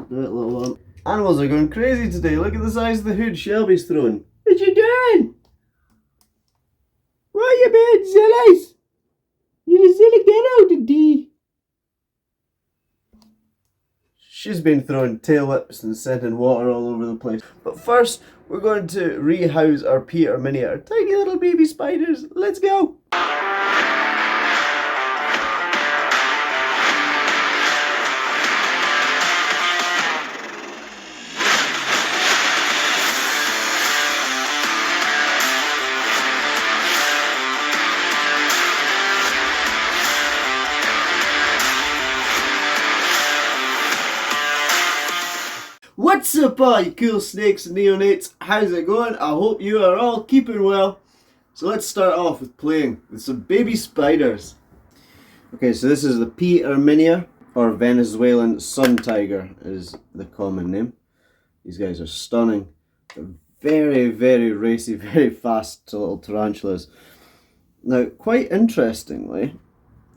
Do it, little one. Animals are going crazy today. Look at the size of the hood Shelby's throwing. What you doing? What you being sillies? You're a silly girl today. She's been throwing tail whips and sending water all over the place. But first, we're going to rehouse our irminia, our tiny little baby spiders. Let's go! What's up all you cool snakes and neonates? How's it going? I hope you are all keeping well. So let's start off with playing with some baby spiders. Okay, so this is the P. irminia, or Venezuelan sun tiger is the common name. These guys are stunning. They're very, very racy, very fast little tarantulas. Now, quite interestingly,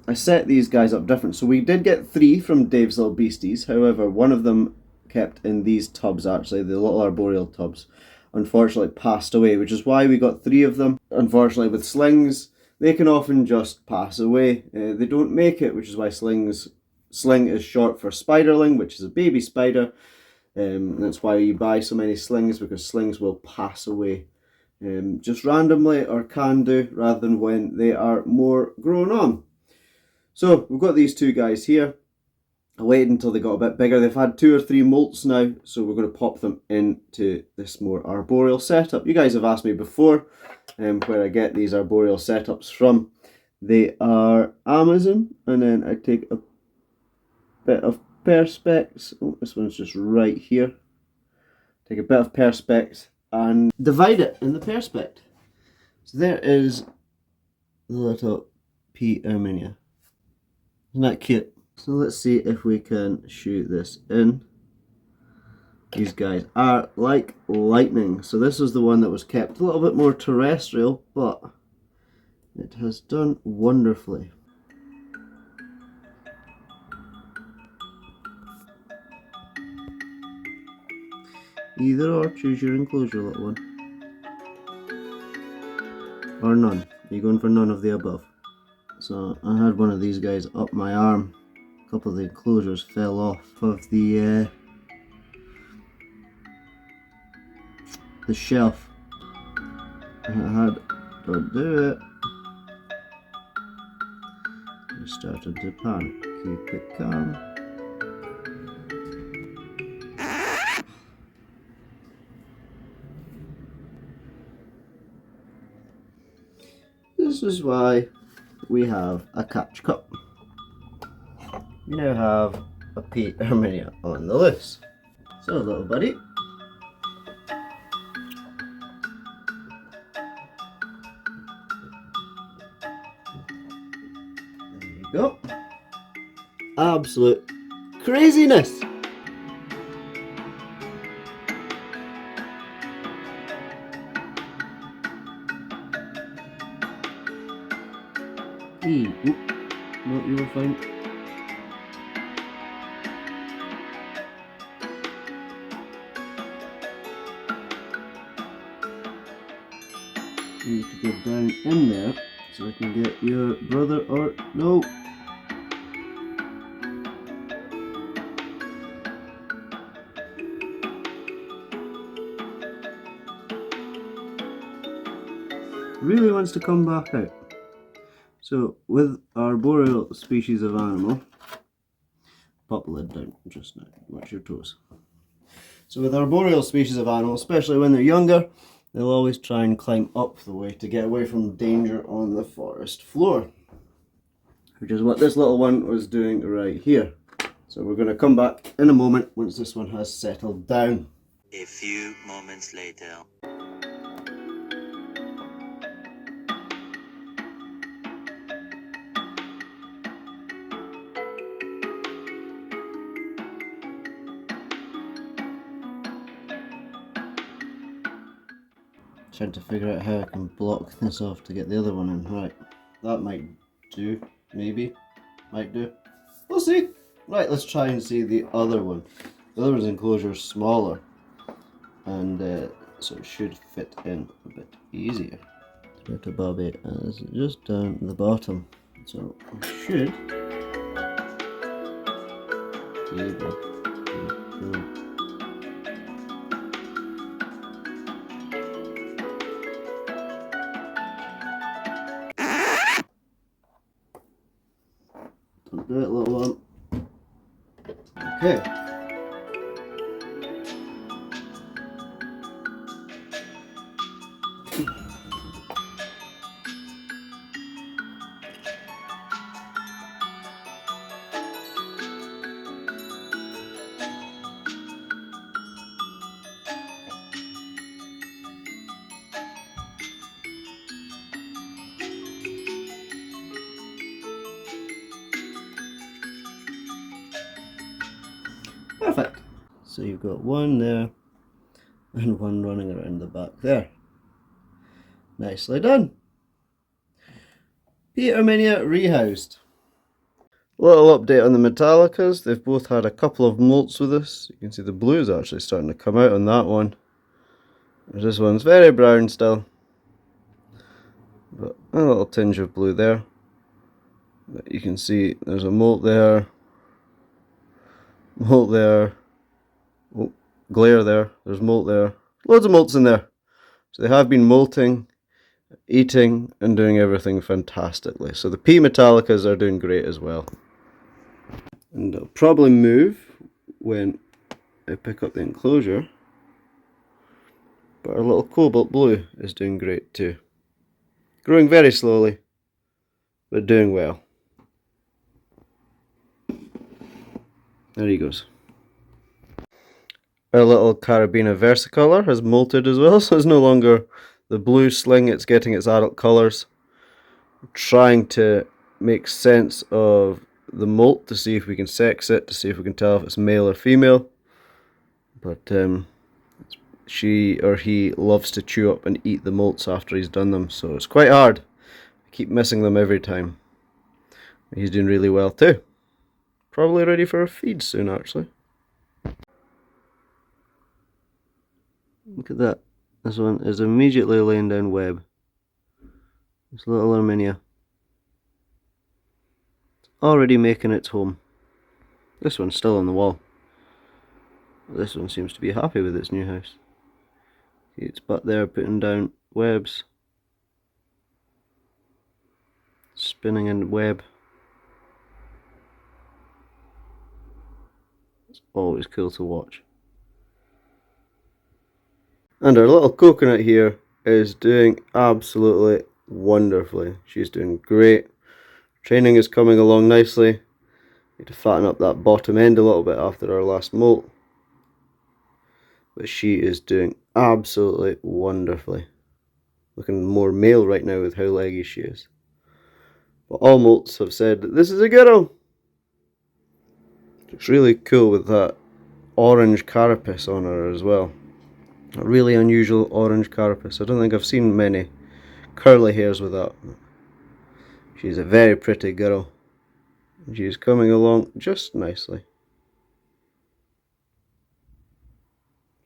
I set these guys up different. So we did get 3 from Dave's Little Beasties. However, one of them kept in these tubs, actually, the little arboreal tubs, unfortunately passed away, which is why we got 3 of them. Unfortunately, with slings, they can often just pass away. They don't make it, which is why sling is short for spiderling, which is a baby spider. That's why you buy so many slings, because slings will pass away just randomly, or can do, rather than when they are more grown on. So we've got these 2 guys here. I waited until they got a bit bigger. They've had 2 or 3 molts now, so we're going to pop them into this more arboreal setup. You guys have asked me before where I get these arboreal setups from. They are Amazon, and then I take a bit of perspex. Oh, this one's just right here. Take a bit of perspex and divide it in the perspex. So there is the little P. irminia. Isn't that cute? So let's see if we can shoot this in. These guys are like lightning. So this is the one that was kept a little bit more terrestrial, but it has done wonderfully. Either or, choose your enclosure, little one. Or none. Are you going for none of the above? So I had one of these guys up my arm. A couple of the enclosures fell off of the shelf. And I had to do it. I started to panic. Keep it calm. This is why we have a catch cup. We now have a P. irminia on the loose. So little buddy, there you go. Absolute craziness. Oop. No, you were fine. You need to go down in there so I can get your brother, or no. Really wants to come back out. So with our arboreal species of animal, pop the lid down just now, watch your toes. So with our arboreal species of animal, especially when they're younger, they'll always try and climb up the way to get away from danger on the forest floor, which is what this little one was doing right here. So we're going to come back in a moment once this one has settled down. A few moments later. Trying to figure out how I can block this off to get the other one in. Right, that might do, maybe, might do. We'll see. Right, let's try and see the other one. The other one's enclosure is smaller, and so it should fit in a bit easier. Little Bobby is just down the bottom, so we should be able to go. Don't do it, little one. Okay. Perfect. So you've got one there and one running around the back there. Nicely done. Irminia rehoused. Little update on the Metallicas. They've both had a couple of molts with us. You can see the blue is actually starting to come out on that one. This one's very brown still, but a little tinge of blue there. But you can see there's a molt there, oh, glare there, there's molt there, loads of molts in there. So they have been molting, eating, and doing everything fantastically. So the P Metallicas are doing great as well. And they'll probably move when I pick up the enclosure. But our little cobalt blue is doing great too. Growing very slowly, but doing well. There he goes. Our little Carabina versicolor has molted as well, so it's no longer the blue sling, it's getting its adult colours. Trying to make sense of the molt to see if we can sex it, to see if we can tell if it's male or female. But she or he loves to chew up and eat the molts after he's done them, so it's quite hard. I keep missing them every time. He's doing really well too. Probably ready for a feed soon, actually. Look at that. This one is immediately laying down web. This little irminia. It's already making its home. This one's still on the wall. This one seems to be happy with its new house. See its butt there putting down webs. Spinning in web. It's always cool to watch. And our little coconut here is doing absolutely wonderfully. She's doing great. Training is coming along nicely. Need to fatten up that bottom end a little bit after our last molt. But she is doing absolutely wonderfully. Looking more male right now with how leggy she is. But all molts have said that this is a girl. Looks really cool with that orange carapace on her as well. A really unusual orange carapace. I don't think I've seen many curly hairs with that. She's a very pretty girl. She's coming along just nicely.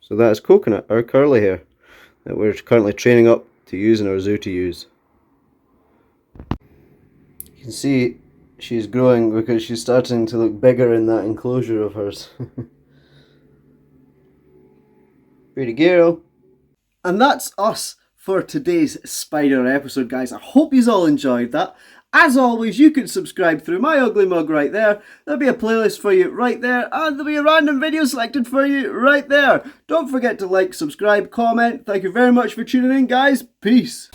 So that is Coconut, our curly hair, that we're currently training up to use in our zoo to use. You can see she's growing because she's starting to look bigger in that enclosure of hers. Pretty girl. And that's us for today's spider episode, guys. I hope you all enjoyed that. As always, you can subscribe through my ugly mug right there. There'll be a playlist for you right there, and there'll be a random video selected for you right there. Don't forget to like, subscribe, comment. Thank you very much for tuning in, guys. Peace.